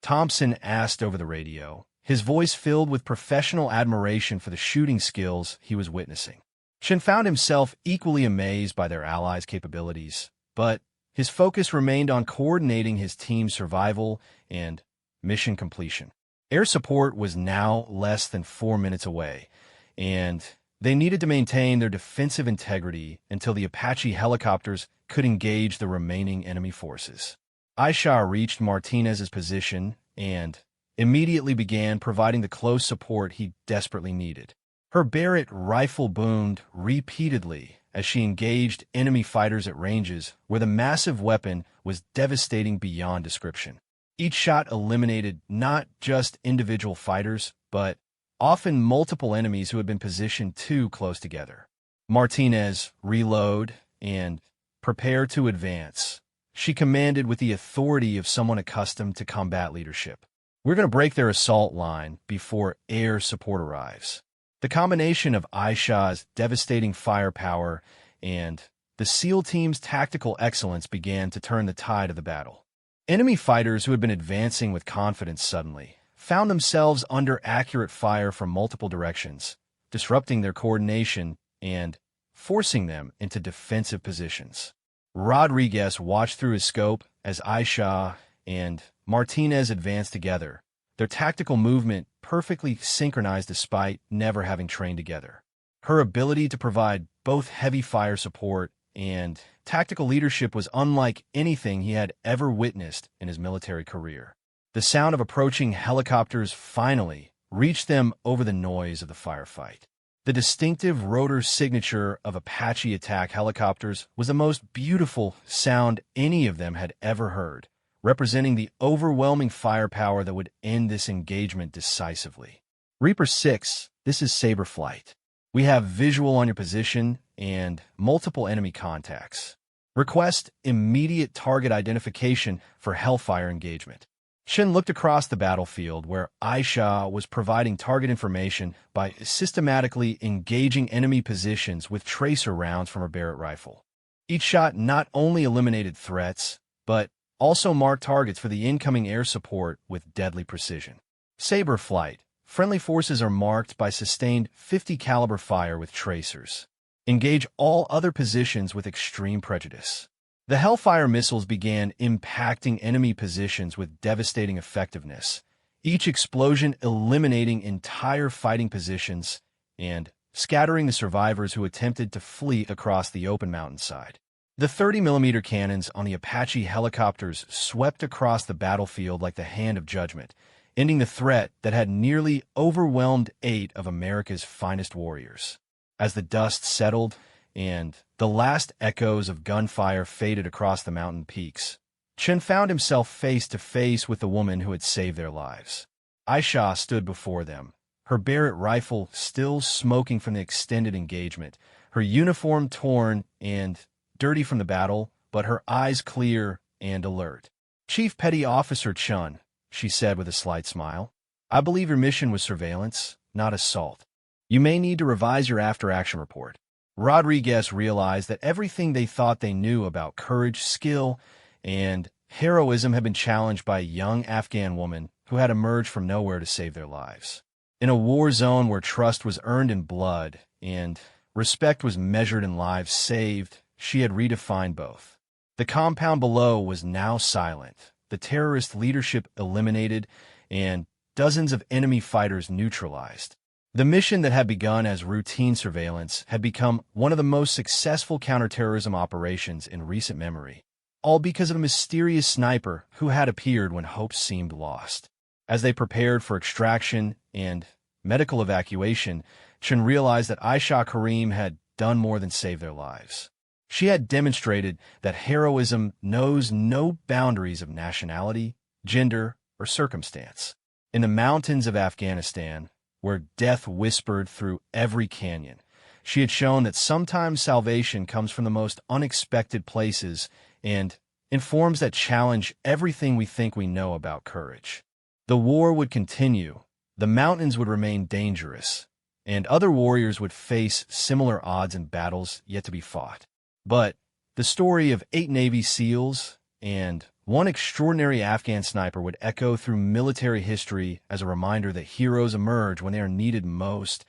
A: Thompson asked over the radio, his voice filled with professional admiration for the shooting skills he was witnessing. Chen found himself equally amazed by their allies' capabilities, but his focus remained on coordinating his team's survival and mission completion. Air support was now less than 4 minutes away, and they needed to maintain their defensive integrity until the Apache helicopters could engage the remaining enemy forces. Aisha reached Martinez's position and immediately began providing the close support he desperately needed. Her Barrett rifle boomed repeatedly as she engaged enemy fighters at ranges where the massive weapon was devastating beyond description. Each shot eliminated not just individual fighters, but often multiple enemies who had been positioned too close together. Martinez reload and prepare to advance. She commanded with the authority of someone accustomed to combat leadership. We're going to break their assault line before air support arrives. The combination of Aisha's devastating firepower and the SEAL team's tactical excellence began to turn the tide of the battle. Enemy fighters who had been advancing with confidence suddenly found themselves under accurate fire from multiple directions, disrupting their coordination and forcing them into defensive positions. Rodriguez watched through his scope as Aisha and Martinez advanced together, their tactical movement perfectly synchronized despite never having trained together. Her ability to provide both heavy fire support and tactical leadership was unlike anything he had ever witnessed in his military career. The sound of approaching helicopters finally reached them over the noise of the firefight. The distinctive rotor signature of Apache attack helicopters was the most beautiful sound any of them had ever heard, representing the overwhelming firepower that would end this engagement decisively. Reaper 6, this is Saber Flight. We have visual on your position and multiple enemy contacts. Request immediate target identification for Hellfire engagement. Shen looked across the battlefield where Aisha was providing target information by systematically engaging enemy positions with tracer rounds from her Barrett rifle. Each shot not only eliminated threats, but also marked targets for the incoming air support with deadly precision. Saber Flight. Friendly forces are marked by sustained 50 caliber fire with tracers. Engage all other positions with extreme prejudice. The Hellfire missiles began impacting enemy positions with devastating effectiveness, each explosion eliminating entire fighting positions and scattering the survivors who attempted to flee across the open mountainside. The 30mm cannons on the Apache helicopters swept across the battlefield like the hand of judgment, ending the threat that had nearly overwhelmed 8 of America's finest warriors. As the dust settled and the last echoes of gunfire faded across the mountain peaks, Chen found himself face to face with the woman who had saved their lives. Aisha stood before them, her Barrett rifle still smoking from the extended engagement, her uniform torn and dirty from the battle, but her eyes clear and alert. "Chief Petty Officer Chun," she said with a slight smile, "I believe your mission was surveillance, not assault. You may need to revise your after-action report." Rodriguez realized that everything they thought they knew about courage, skill, and heroism had been challenged by a young Afghan woman who had emerged from nowhere to save their lives. In a war zone where trust was earned in blood and respect was measured in lives saved, she had redefined both. The compound below was now silent, the terrorist leadership eliminated, and dozens of enemy fighters neutralized. The mission that had begun as routine surveillance had become one of the most successful counterterrorism operations in recent memory, all because of a mysterious sniper who had appeared when hope seemed lost. As they prepared for extraction and medical evacuation, Chen realized that Aisha Karim had done more than save their lives. She had demonstrated that heroism knows no boundaries of nationality, gender, or circumstance. In the mountains of Afghanistan, where death whispered through every canyon, she had shown that sometimes salvation comes from the most unexpected places and in forms that challenge everything we think we know about courage. The war would continue, the mountains would remain dangerous, and other warriors would face similar odds in battles yet to be fought. But the story of 8 Navy SEALs and One extraordinary Afghan sniper would echo through military history as a reminder that heroes emerge when they are needed most,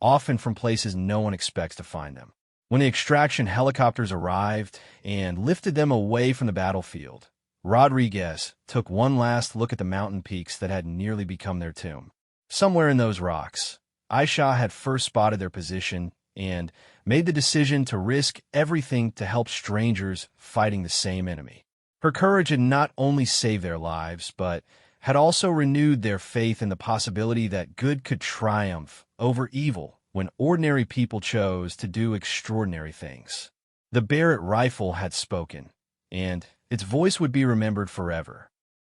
A: often from places no one expects to find them. When the extraction helicopters arrived and lifted them away from the battlefield, Rodriguez took one last look at the mountain peaks that had nearly become their tomb. Somewhere in those rocks, Aisha had first spotted their position and made the decision to risk everything to help strangers fighting the same enemy. Her courage had not only saved their lives, but had also renewed their faith in the possibility that good could triumph over evil when ordinary people chose to do extraordinary things. The Barrett rifle had spoken, and its voice would be remembered forever.